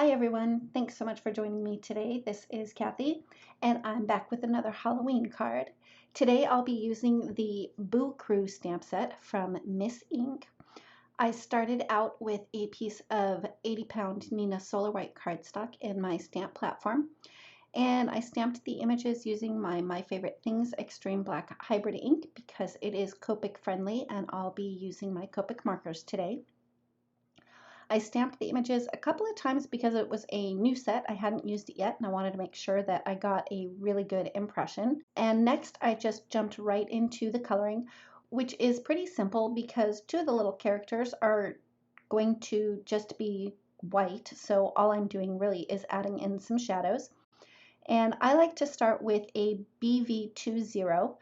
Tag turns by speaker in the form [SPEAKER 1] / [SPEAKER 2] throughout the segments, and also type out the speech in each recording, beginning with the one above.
[SPEAKER 1] Hi everyone, thanks so much for joining me today. This is Kathy and I'm back with another Halloween card. Today I'll be using the Boo Crew stamp set from Miss Ink. I started out with a piece of 80-pound Nina Solar White cardstock in my stamp platform, and I stamped the images using my Favorite Things Extreme Black Hybrid ink because it is Copic friendly, and I'll be using my Copic markers today. I stamped the images a couple of times because it was a new set. I hadn't used it yet and I wanted to make sure that I got a really good impression. And next I just jumped right into the coloring, which is pretty simple because two of the little characters are going to just be white. So all I'm doing really is adding in some shadows. And I like to start with a BV20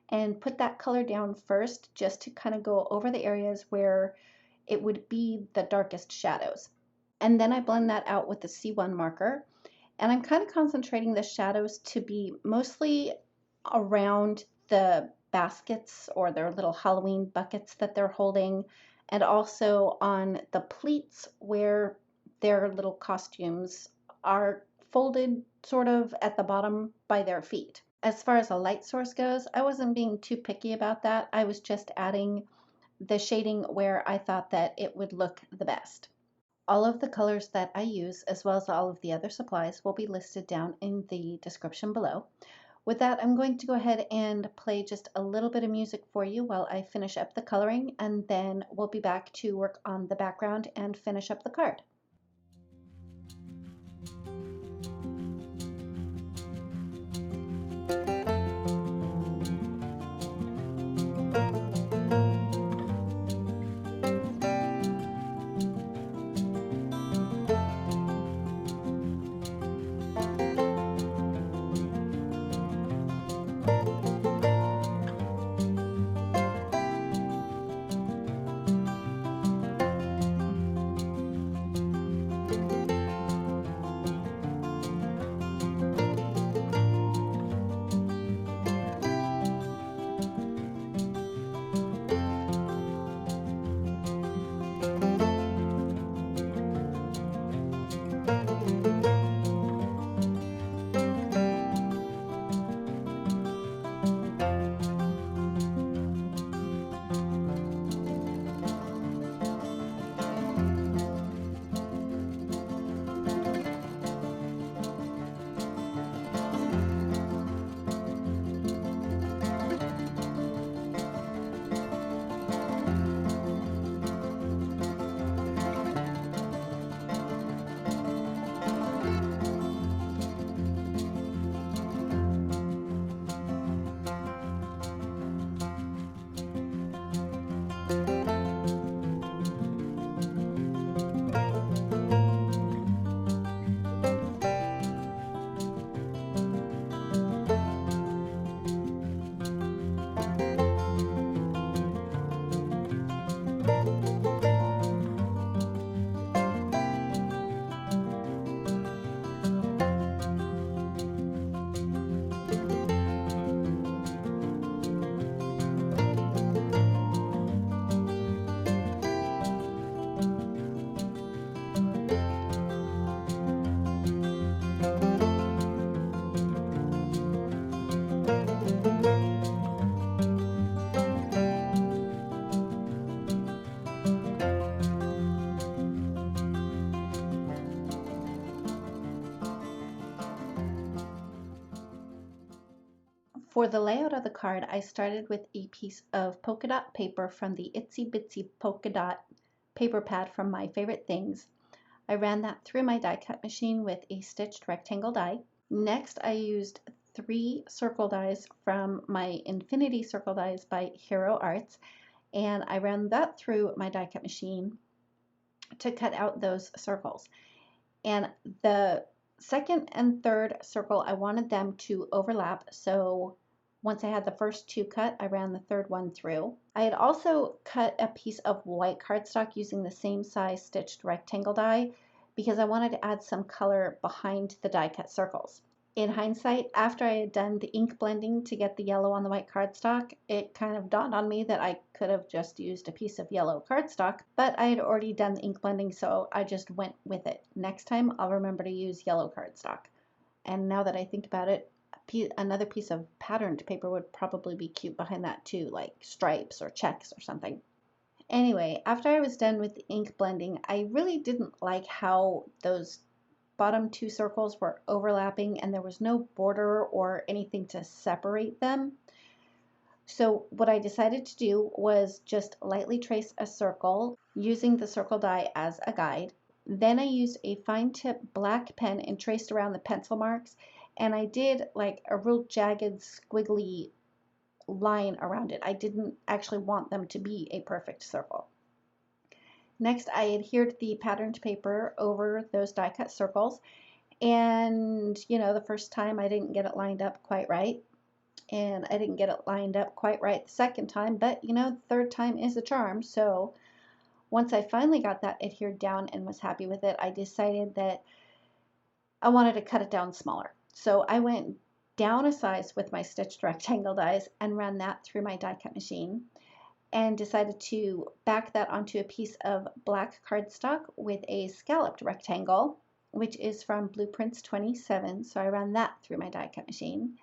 [SPEAKER 1] and put that color down first just to kind of go over the areas where it would be the darkest shadows. And then I blend that out with the C1 marker. And I'm kind of concentrating the shadows to be mostly around the baskets or their little Halloween buckets that they're holding, and also on the pleats where their little costumes are folded sort of at the bottom by their feet. As far as a light source goes, I wasn't being too picky about that. I was just adding the shading where I thought that it would look the best. All of the colors that I use, as well as all of the other supplies, will be listed down in the description below. With that, I'm going to go ahead and play just a little bit of music for you while I finish up the coloring, and then we'll be back to work on the background and finish up the card. For the layout of the card, I started with a piece of polka dot paper from the Itsy Bitsy Polka Dot paper pad from My Favorite Things. I ran that through my die cut machine with a stitched rectangle die. Next, I used 3 circle dies from my Infinity Circle Dies by Hero Arts, and I ran that through my die cut machine to cut out those circles. And the second and third circle, I wanted them to overlap, so once I had the first 2 cut, I ran the third one through. I had also cut a piece of white cardstock using the same size stitched rectangle die because I wanted to add some color behind the die cut circles. In hindsight, after I had done the ink blending to get the yellow on the white cardstock, it kind of dawned on me that I could have just used a piece of yellow cardstock, but I had already done the ink blending, so I just went with it. Next time, I'll remember to use yellow cardstock. And now that I think about it, another piece of patterned paper would probably be cute behind that too, like stripes or checks or something. Anyway, after I was done with the ink blending, I really didn't like how those bottom two circles were overlapping and there was no border or anything to separate them. So what I decided to do was just lightly trace a circle using the circle die as a guide. Then I used a fine tip black pen and traced around the pencil marks, and I did like a real jagged squiggly line around it. I didn't actually want them to be a perfect circle. Next, I adhered the patterned paper over those die cut circles, and the first time I didn't get it lined up quite right, and I didn't get it lined up quite right the second time, but the third time is a charm. So once I finally got that adhered down and was happy with it, I decided that I wanted to cut it down smaller. So I went down a size with my stitched rectangle dies and ran that through my die cut machine, and decided to back that onto a piece of black cardstock with a scalloped rectangle, which is from Blueprints 27, so I ran that through my die cut machine.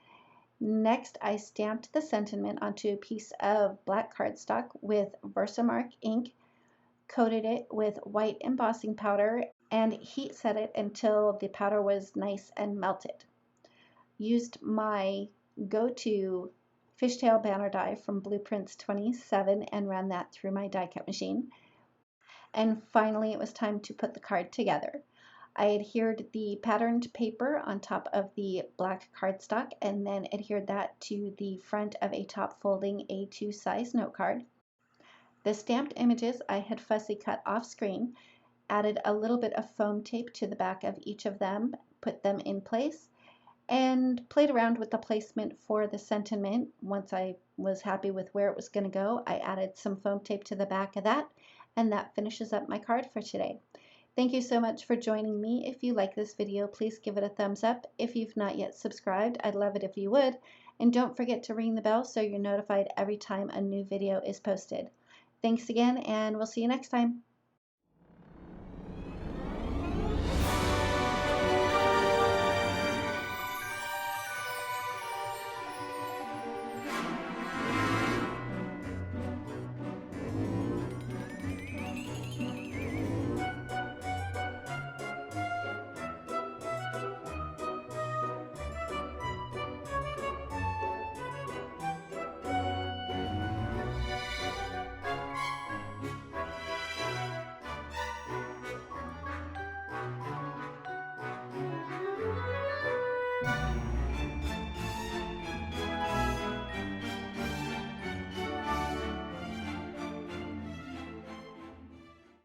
[SPEAKER 1] Next, I stamped the sentiment onto a piece of black cardstock with Versamark ink, coated it with white embossing powder, and heat set it until the powder was nice and melted. Used my go-to fishtail banner die from Blueprints 27 and ran that through my die cut machine. And finally, it was time to put the card together. I adhered the patterned paper on top of the black cardstock and then adhered that to the front of a top folding A2 size note card. The stamped images I had fussy cut off screen, added a little bit of foam tape to the back of each of them, put them in place, and played around with the placement for the sentiment. Once I was happy with where it was going to go, I added some foam tape to the back of that, and that finishes up my card for today. Thank you so much for joining me. If you like this video, please give it a thumbs up. If you've not yet subscribed, I'd love it if you would. And don't forget to ring the bell so you're notified every time a new video is posted. Thanks again, and we'll see you next time.